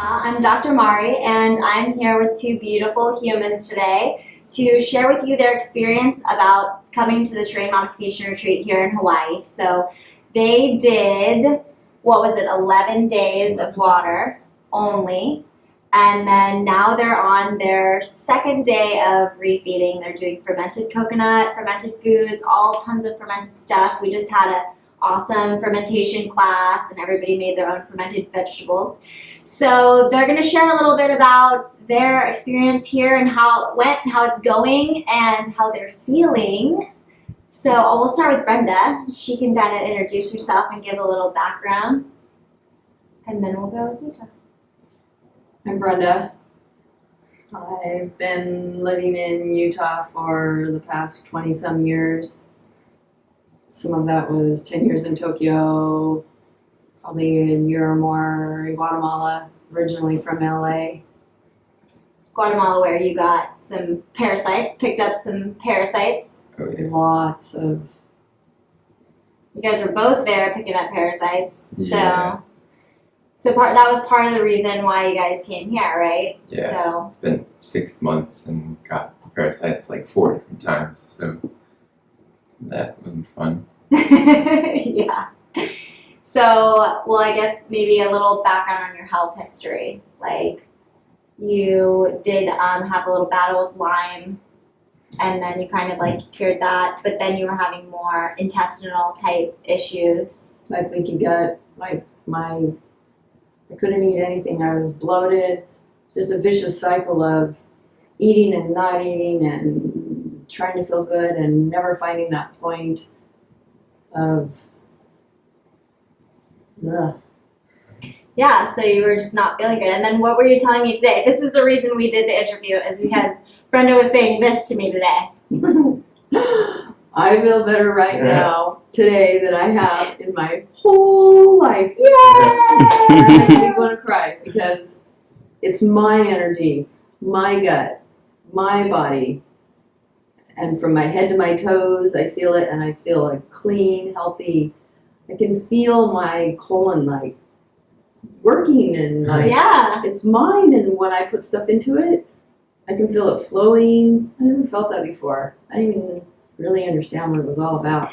I'm Dr. Mari, and I'm here with two beautiful humans today to share with you their experience about coming to the Terrain Modification Retreat here in Hawaii. So they did, 11 days of water only, and then now they're on their second day of refeeding. They're doing fermented coconut, fermented foods, all tons of fermented stuff. We just had an awesome fermentation class, and everybody made their own fermented vegetables. So they're going to share a little bit about their experience here and how it went, how it's going, and how they're feeling. So we'll start with Brenda. She can kind of introduce herself and give a little background, and then we'll go with Nikko. I'm Brenda. I've been living in Utah for the past 20-some years. Some of that was 10 years in Tokyo, probably a year or more in Guatemala, originally from LA. Guatemala, where you got some parasites, picked up some parasites. Oh, yeah. Lots of... You guys were both there picking up parasites. Yeah. So that was part of the reason why you guys came here, right? Yeah. Spent 6 months and got parasites like 4 different times. So that wasn't fun. Yeah. So, well, I guess maybe a little background on your health history. Like, you did have a little battle with Lyme, and then you kind of like cured that, but then you were having more intestinal type issues. Like leaky gut, like I couldn't eat anything. I was bloated. Just a vicious cycle of eating and not eating and trying to feel good and never finding that point of, ugh. Yeah, so you were just not feeling good. And then what were you telling me today? This is the reason we did the interview, is because Brenda was saying this to me today. I feel better right now, today, than I have in my whole life. Yay! And it makes me want to cry because it's my energy, my gut, my body. And from my head to my toes, I feel it, and I feel like clean, healthy. I can feel my colon like working, and like it's mine. And when I put stuff into it, I can feel it flowing. I never felt that before. I didn't even really understand what it was all about.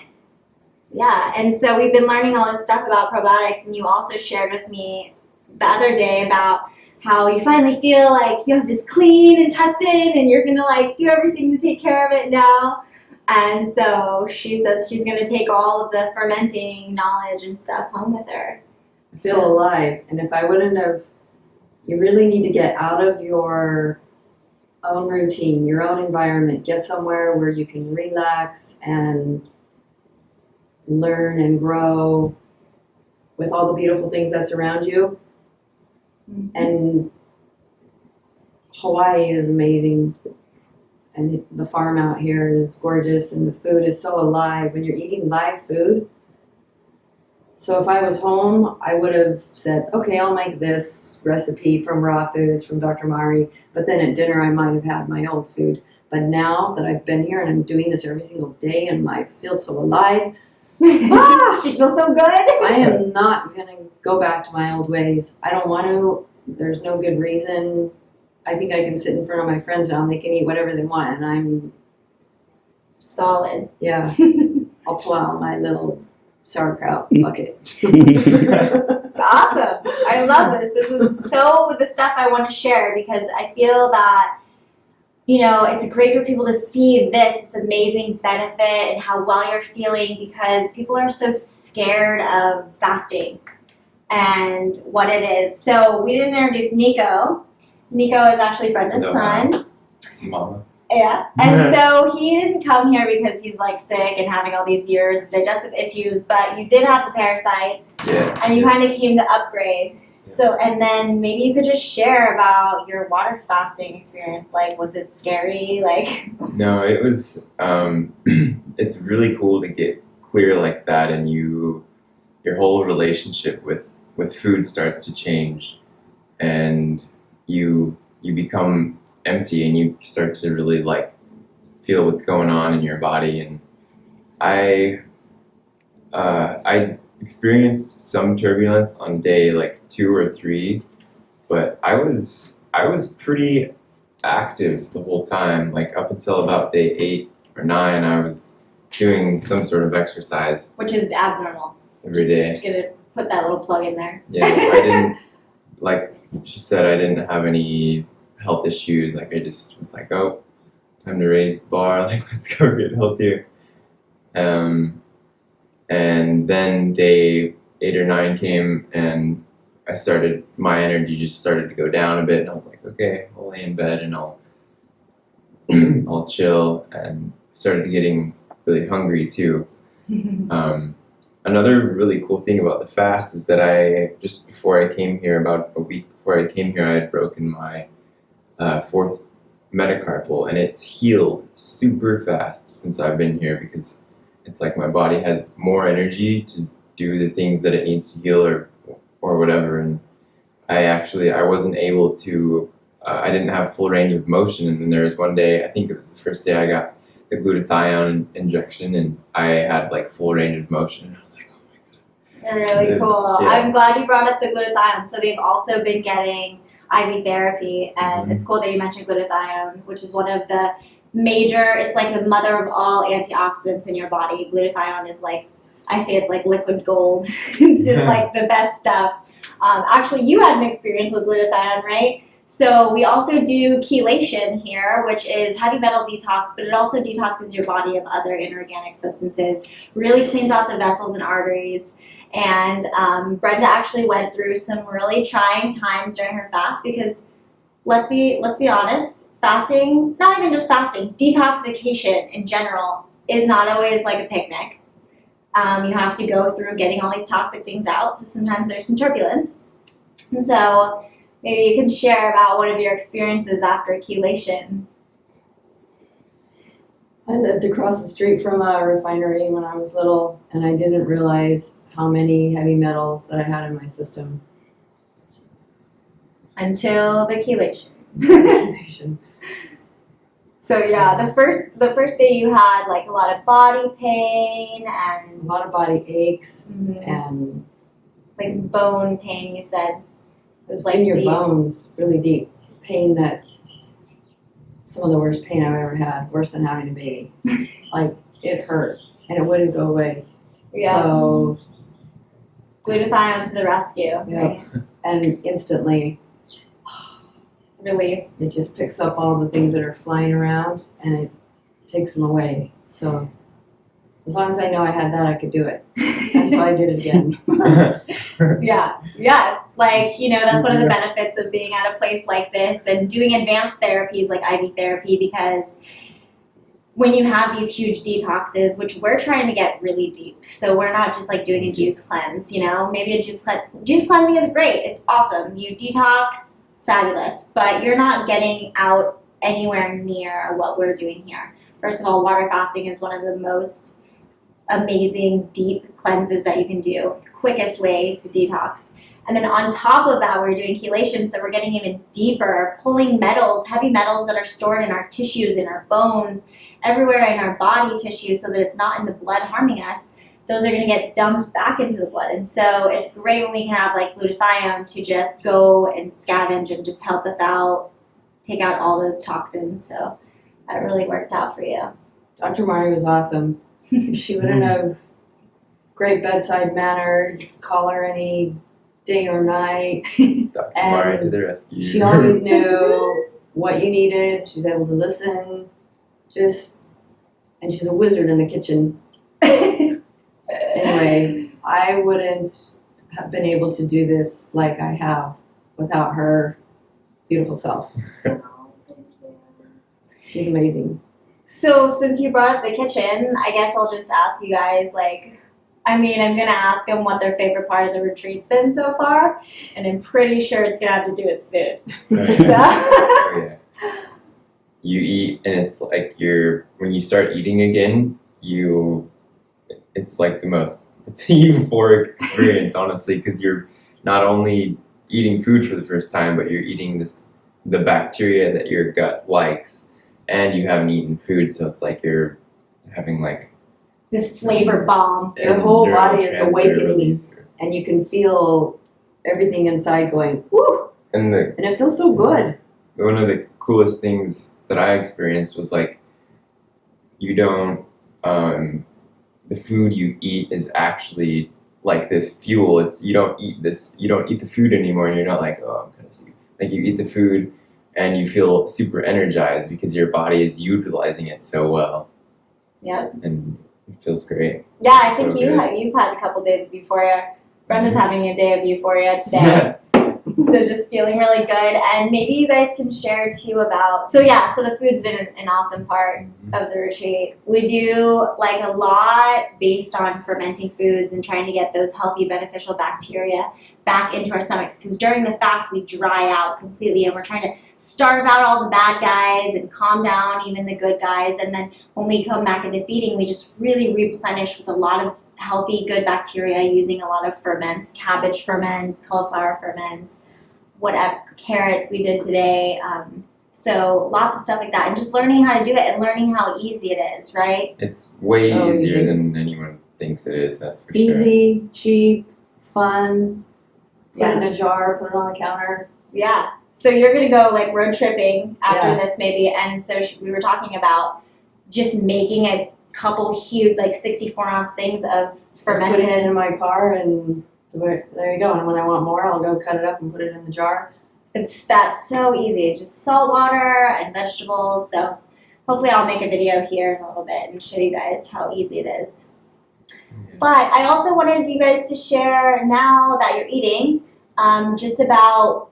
Yeah, and so we've been learning all this stuff about probiotics, and you also shared with me the other day about how you finally feel like you have this clean intestine and you're gonna like do everything to take care of it now. And so she says she's gonna take all of the fermenting knowledge and stuff home with her. I feel alive, and if I wouldn't have, you really need to get out of your own routine, your own environment, get somewhere where you can relax and learn and grow with all the beautiful things that's around you. Mm-hmm. And Hawaii is amazing, and the farm out here is gorgeous, and the food is so alive when you're eating live food. So if I was home, I would have said, okay, I'll make this recipe from Raw Foods from Dr. Mari, but then at dinner I might have had my old food. But now that I've been here and I'm doing this every single day and I feel so alive, she feels so good. I am not going to go back to my old ways. I don't want to. There's no good reason. I think I can sit in front of my friends now and they can eat whatever they want, and I'm solid. Yeah. I'll pull out my little sauerkraut bucket. It's awesome. I love this. This is so the stuff I want to share, because I feel that, you know, it's great for people to see this amazing benefit and how well you're feeling, because people are so scared of fasting and what it is. So we didn't introduce Nikko. Nikko is actually Brenda's son. Mama. Yeah, and so he didn't come here because he's like sick and having all these years of digestive issues, but you did have the parasites, and you kind of came to upgrade. Yeah. So, and then maybe you could just share about your water fasting experience. Like, was it scary? Like, no, it was. It's really cool to get clear like that, and your whole relationship with food starts to change, and you become empty, and you start to really like feel what's going on in your body. And I experienced some turbulence on day like 2 or 3, but I was pretty active the whole time. Like up until about day 8 or 9, I was doing some sort of exercise Which is abnormal. every day. Just gonna put that little plug in there. Yeah, I didn't, like she said, I didn't have any health issues. Like I just was like, oh, time to raise the bar. Like let's go get healthier. And then day 8 or 9 came, and my energy just started to go down a bit, and I was like, okay, I'll lay in bed and I'll I'll chill, and started getting really hungry too. Another really cool thing about the fast is that just before I came here, about a week before I came here, I had broken my 4th metacarpal, and it's healed super fast since I've been here, because it's like my body has more energy to do the things that it needs to heal or whatever. And I wasn't able to, I didn't have full range of motion. And then there was one day, I think it was the first day I got the glutathione injection, and I had like full range of motion. And I was like, oh my God. Really cool. Yeah. I'm glad you brought up the glutathione. So they've also been getting IV therapy, and it's cool that you mentioned glutathione, which is one of the major, it's like the mother of all antioxidants in your body. Glutathione is like, I say it's like liquid gold. It's just like the best stuff. Actually, you had an experience with glutathione, right? So we also do chelation here, which is heavy metal detox, but it also detoxes your body of other inorganic substances, really cleans out the vessels and arteries. And Brenda actually went through some really trying times during her fast, because let's be honest, fasting, not even just fasting, detoxification in general is not always like a picnic. You have to go through getting all these toxic things out, so sometimes there's some turbulence. And so maybe you can share about one of your experiences after chelation. I lived across the street from a refinery when I was little, and I didn't realize how many heavy metals that I had in my system. Until the chelation. So yeah, the first day you had like a lot of body pain and A lot of body aches and like bone pain. You said it was like in your deep. bones, really deep pain. That some of the worst pain I've ever had, worse than having a baby. Like it hurt and it wouldn't go away. Yeah. So Glutathione to the rescue. Yeah. Right? and instantly Relief. it just picks up all the things that are flying around and it takes them away. So as long as I know I had that, I could do it. And so I did it again. Yeah. Yes. Like, that's one of the benefits of being at a place like this and doing advanced therapies like IV therapy, because when you have these huge detoxes, which we're trying to get really deep, so we're not just like doing a juice cleanse, maybe a juice cleansing is great. It's awesome. You detox, fabulous, but you're not getting out anywhere near what we're doing here. First of all, water fasting is one of the most amazing deep cleanses that you can do, quickest way to detox. And then on top of that, we're doing chelation, so we're getting even deeper, pulling metals, heavy metals that are stored in our tissues, in our bones, everywhere in our body tissue, so that it's not in the blood harming us. Those are going to get dumped back into the blood. And so it's great when we can have like glutathione to just go and scavenge and just help us out, take out all those toxins. So that really worked out for you. Dr. Mari was awesome. She wouldn't have great bedside manner, call her any day or night. Dr. Mari And to the rescue. She always knew what you needed. She's able to listen. And she's a wizard in the kitchen. Anyway, I wouldn't have been able to do this like I have without her beautiful self. She's amazing. So since you brought up the kitchen, I guess I'll just ask you guys, I'm going to ask them what their favorite part of the retreat's been so far, and I'm pretty sure it's going to have to do with food. Oh, yeah. You eat, and it's like when you start eating again, it's like it's a euphoric experience, honestly, because you're not only eating food for the first time, but you're eating the bacteria that your gut likes, and you haven't eaten food, so it's like you're having like this flavor bomb. Your whole body is neurotransmitter awakening, release. and you can feel everything inside going, woo! And it feels so good. one of the coolest things that I experienced was like, you don't, the food you eat is actually like this fuel. You don't eat the food anymore, and you're not like, oh, I'm gonna sleep. Like, you eat the food and you feel super energized because your body is utilizing it so well. Yep. And it feels great. Yeah, I So think good. you've had a couple days of euphoria. Brenda's having a day of euphoria today. Yeah. So just feeling really good. And maybe you guys can share too about, so the food's been an awesome part of the retreat. We do like a lot based on fermenting foods and trying to get those healthy, beneficial bacteria back into our stomachs. Because during the fast, we dry out completely and we're trying to starve out all the bad guys and calm down even the good guys. And then when we come back into feeding, we just really replenish with a lot of healthy, good bacteria using a lot of ferments, cabbage ferments, cauliflower ferments, whatever, carrots we did today. So lots of stuff like that. And just learning how to do it and learning how easy it is, right? It's way So easier easy. than anyone thinks it is, that's for sure. Easy, cheap, fun. Put Yeah. it in a jar, put it on the counter. Yeah. So you're going to go like road tripping after Yeah. this maybe. And so we were talking about just making a couple huge, like 64-ounce things of Put it fermented. in my car and there you go. And when I want more, I'll go cut it up and put it in the jar. That's so easy. Just salt water and vegetables. So hopefully I'll make a video here in a little bit and show you guys how easy it is. But I also wanted you guys to share now that you're eating, just about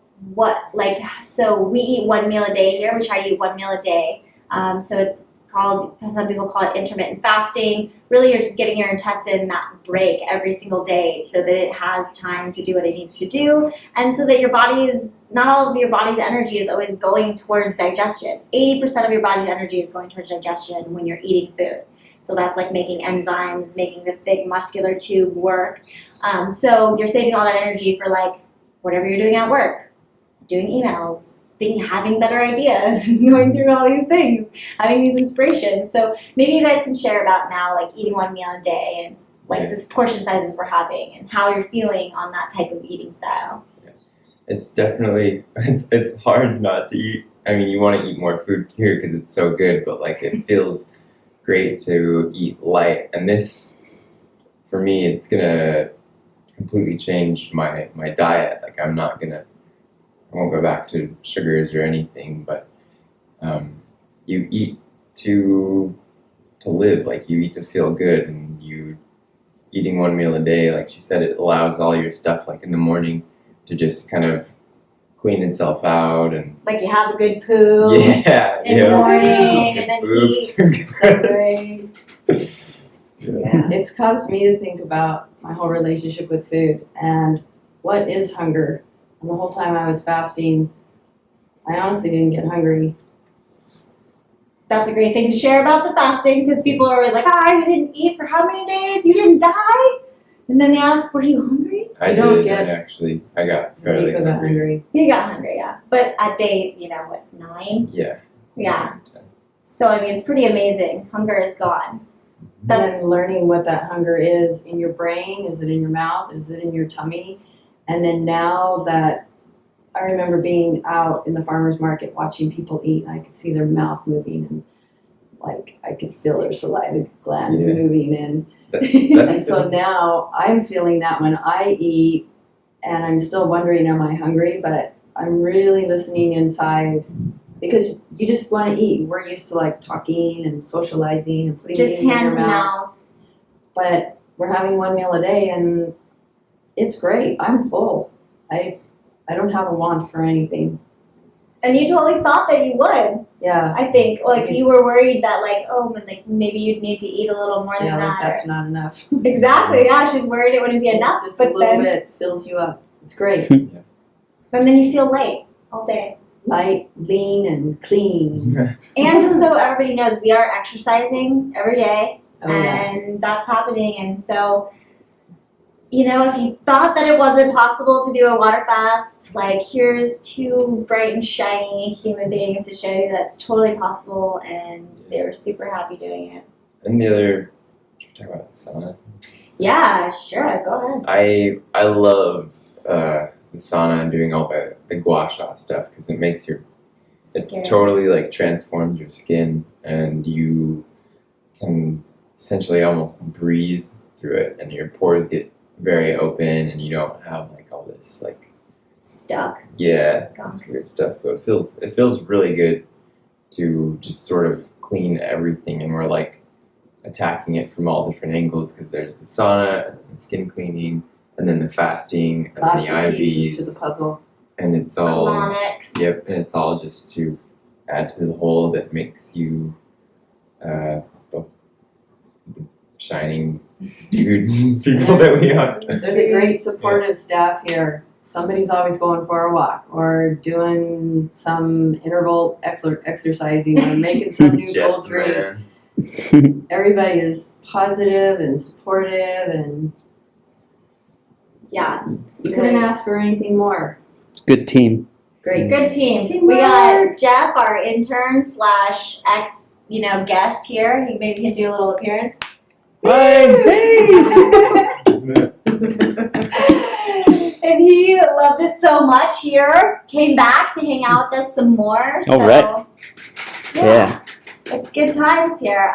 so we eat one meal a day here. We try to eat one meal a day. So it's called, some people call it intermittent fasting. Really, you're just giving your intestine that break every single day so that it has time to do what it needs to do, and so that not all of your body's energy is always going towards digestion. 80% of your body's energy is going towards digestion when you're eating food. So that's like making enzymes, making this big muscular tube work. So you're saving all that energy for like whatever you're doing at work, doing emails, having better ideas, going through all these things, having these inspirations. So maybe you guys can share about now like eating one meal a day and like this portion sizes we're having and how you're feeling on that type of eating style. It's definitely, it's hard not to eat. I mean, you want to eat more food here because it's so good, but like it feels great to eat light. And this, for me, it's gonna completely change my diet. Like I won't go back to sugars or anything, but you eat to live. Like you eat to feel good, and eating one meal a day, like she said, it allows all your stuff like in the morning to just kind of clean itself out, and Like you have a good poo in the morning and then eat. So great. Yeah. It's caused me to think about my whole relationship with food and what is hunger. And the whole time I was fasting, I honestly didn't get hungry. That's a great thing to share about the fasting because people are always like, you didn't eat for how many days? You didn't die? And then they ask, were you hungry? I don't did, get- and actually, I got fairly Nikko got hungry. hungry. You got hungry, yeah. But at day, 9? Yeah. Yeah. So, I mean, it's pretty amazing. Hunger is gone. And That's then learning what that hunger is in your brain, is it in your mouth, is it in your tummy? And then now that I remember being out in the farmer's market watching people eat, and I could see their mouth moving and like I could feel their saliva glands moving and That's so now I'm feeling that when I eat, and I'm still wondering, am I hungry? But I'm really listening inside because you just want to eat. We're used to like talking and socializing and putting just things in hand your to mouth. mouth. But we're having one meal a day and it's great. I'm full. I don't have a want for anything. And you totally thought that you would. Yeah. I think, like, you were worried that, like, maybe you'd need to eat a little more than Yeah, that. like that's not enough. Exactly, yeah, she's worried it wouldn't be enough. It's just but a little then, bit fills you up. It's great. And then you feel light all day. Light, lean, and clean. And just so everybody knows, we are exercising every day, Oh, yeah. and that's happening. And so, if you thought that it wasn't possible to do a water fast, like here's 2 bright and shiny human beings to show you that's totally possible, and they were super happy doing it. And the other, should we talk about the sauna? Yeah, sure, go ahead. I love the sauna and doing all the gua sha stuff because it makes it Scary. totally like transforms your skin, and you can essentially almost breathe through it, and your pores get very open, and you don't have like all this like Stuck. this weird stuff. So it feels really good to just sort of clean everything, and we're like attacking it from all different angles because there's the sauna, and the skin cleaning, and then the fasting, and Lots then of the pieces IVs, to the puzzle. and it's all Colonics. Yep, and it's all just to add to the whole that makes you the shining dudes people that we are. There's a great supportive staff here. Somebody's always going for a walk or doing some interval exercising or making some new Jet cold drink. man. Everybody is positive and supportive, and Yes. It's you couldn't great. ask for anything more. Good team. Great. Good team. Teamwork. We got Jeff, our intern slash ex, guest here. He maybe can do a little appearance. And he loved it so much here. Came back to hang out with us some more. So, All right. Yeah. It's good times here.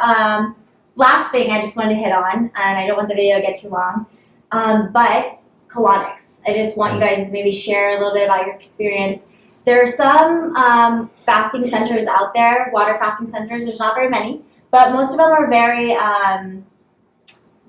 Last thing I just wanted to hit on, and I don't want the video to get too long, but colonics. I just want you guys to maybe share a little bit about your experience. There are some fasting centers out there, water fasting centers. There's not very many, but most of them are very,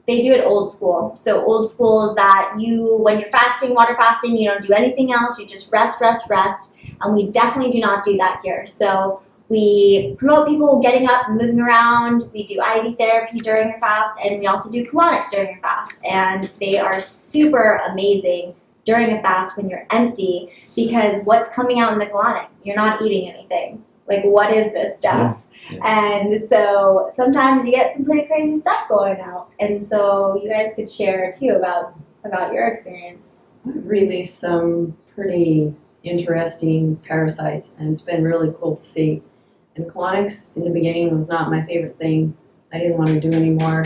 they do it old school. So old school is that when you're fasting, water fasting, you don't do anything else. You just rest. And we definitely do not do that here. So we promote people getting up and moving around. We do IV therapy during your fast, and we also do colonics during your fast. And they are super amazing during a fast when you're empty, because what's coming out in the colonic? You're not eating anything. Like, what is this stuff? Yeah. And so sometimes you get some pretty crazy stuff going out. And so you guys could share too about your experience. I've released some pretty interesting parasites, and it's been really cool to see. And colonics in the beginning was not my favorite thing. I didn't want to do anymore.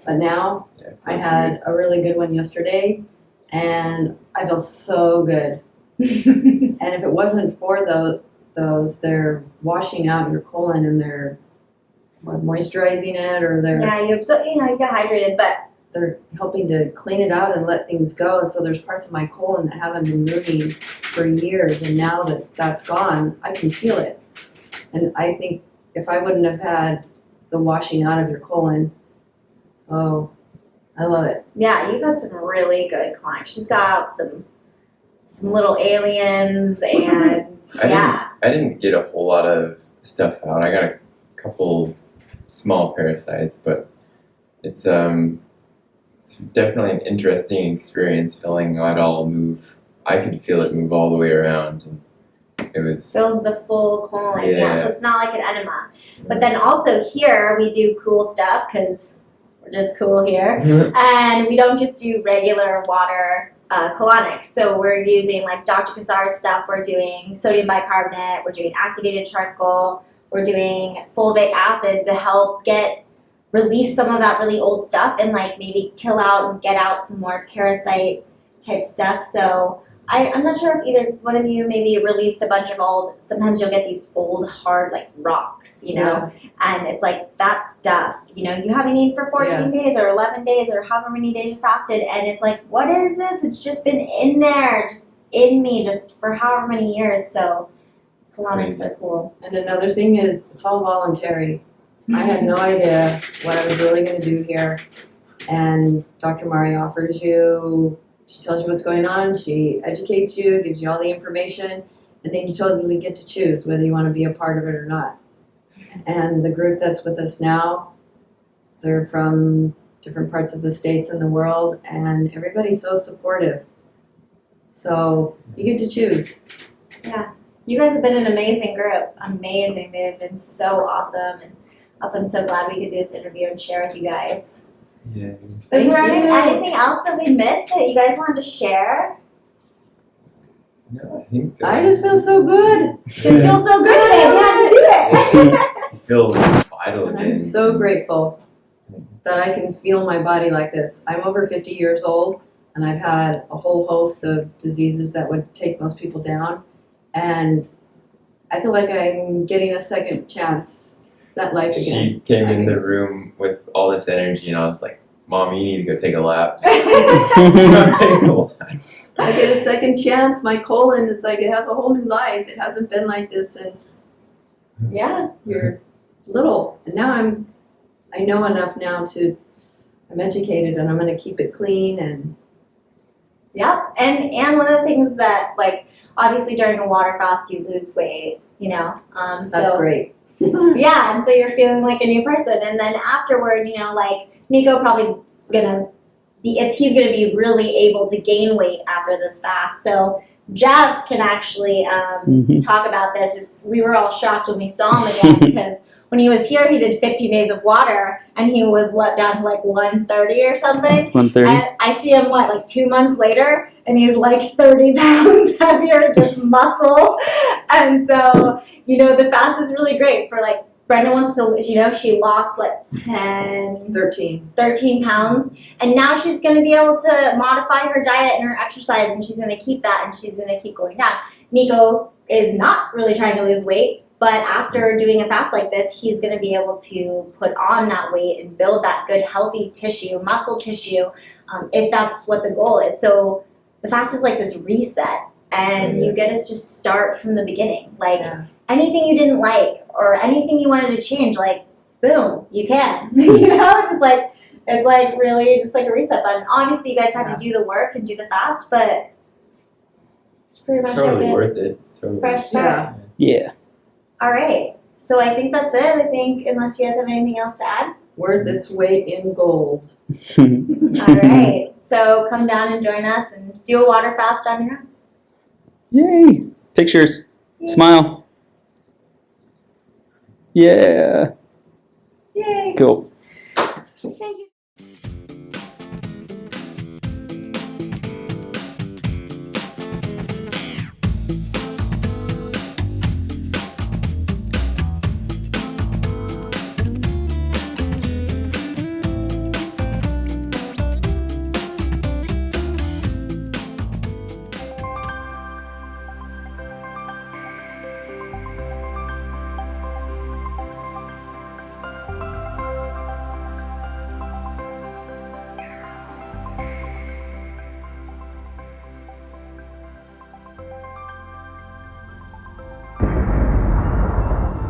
But now Yeah, I had a really good one yesterday, and I feel so good. And if it wasn't for those, they're washing out your colon, and they're moisturizing it, or Yeah, you get hydrated, but they're helping to clean it out and let things go. And so there's parts of my colon that haven't been moving for years, and now that that's gone, I can feel it. And I think if I wouldn't have had the washing out of your colon, so I love it. yeah, you've had some really good clients. She's got out some little aliens, and yeah. I didn't get a whole lot of stuff out. I got a couple small parasites, but it's definitely an interesting experience feeling it all move. I could feel it move all the way around, and it was Fills the full colon, yeah. So Yeah. it's not like an enema. But then also here we do cool stuff because we're just cool here, and we don't just do regular water colonics. So we're using like Dr. Cassar's stuff. We're doing sodium bicarbonate. We're doing activated charcoal. We're doing fulvic acid to help release some of that really old stuff and like maybe kill out and get out some more parasite type stuff. So I'm not sure if either one of you maybe released a bunch of old, sometimes you'll get these old hard like rocks, and it's like that stuff, you haven't eaten for 14 days or 11 days or however many days you fasted, and it's like, what is this? It's just been in there, just in me, just for however many years. So colonics are cool. And another thing is, it's all voluntary. I had no idea what I was really going to do here. And Dr. Mari offers you, she tells you what's going on, she educates you, gives you all the information, and then you totally get to choose whether you want to be a part of it or not. And the group that's with us now, they're from different parts of the states and the world, and everybody's so supportive. So you get to choose. Yeah. You guys have been an amazing group. Amazing. They've been so awesome. And also, I'm so glad we could do this interview and share with you guys. Yeah. Is Thank there you. anything else that we missed that you guys wanted to share? No, I think I just feel so good. Just feel so good today. We had to do it. I feel vital And again. I'm so grateful that I can feel my body like this. I'm over 50 years old, and I've had a whole host of diseases that would take most people down. And I feel like I'm getting a second chance at life again. She came in the room with all this energy, and I was like, Mom, you need to go take a lap. Go take a lap. I get a second chance. My colon is like, it has a whole new life. It hasn't been like this since Yeah. you're little. And now I know enough now I'm educated, and I'm going to keep it clean. And Yep. And one of the things that, like, obviously during a water fast you lose weight, you know. that's So great. yeah, and so you're feeling like a new person, and then afterward, you know, like Nikko probably he's gonna be really able to gain weight after this fast. So Jeff can actually talk about this. We were all shocked when we saw him again because when he was here, he did 15 days of water, and he was down to like 130 or something. 130. And I see him like 2 months later, and he's like 30 pounds heavier, just muscle. And so, you know, the fast is really great for like Brenda wants to, you know, she lost 13 pounds, and now she's going to be able to modify her diet and her exercise, and she's going to keep that, and she's going to keep going down. Nikko is not really trying to lose weight, but after doing a fast like this, he's going to be able to put on that weight and build that good, healthy tissue, muscle tissue, if that's what the goal is. So the fast is like this reset, and you get us to start from the beginning. Like anything you didn't like or anything you wanted to change, like boom, you can. You know, just like it's like really just like a reset button. Obviously, you guys had to do the work and do the fast, but it's pretty much Totally like worth it. It's totally fresh start. Yeah. All right. So I think that's it. I think unless you guys have anything else to add. Worth its weight in gold. All right. So come down and join us and do a water fast on your own. Yay. Pictures. Smile. Yeah. Yay. Cool. Thank you.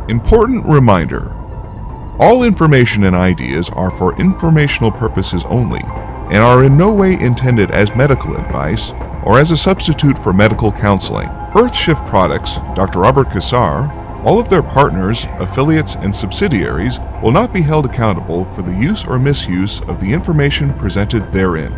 Important reminder. All information and ideas are for informational purposes only and are in no way intended as medical advice or as a substitute for medical counseling. Earthshift Products, Dr. Robert Cassar, all of their partners, affiliates, and subsidiaries will not be held accountable for the use or misuse of the information presented therein.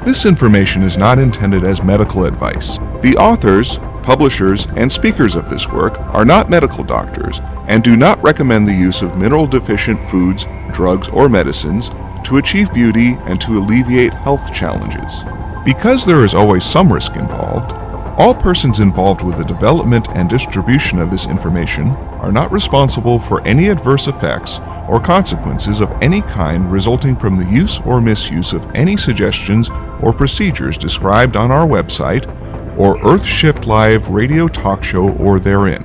This information is not intended as medical advice. The authors, publishers, and speakers of this work are not medical doctors and do not recommend the use of mineral-deficient foods, drugs, or medicines to achieve beauty and to alleviate health challenges. Because there is always some risk involved, all persons involved with the development and distribution of this information are not responsible for any adverse effects or consequences of any kind resulting from the use or misuse of any suggestions or procedures described on our website or Earthshift Live radio talk show or therein.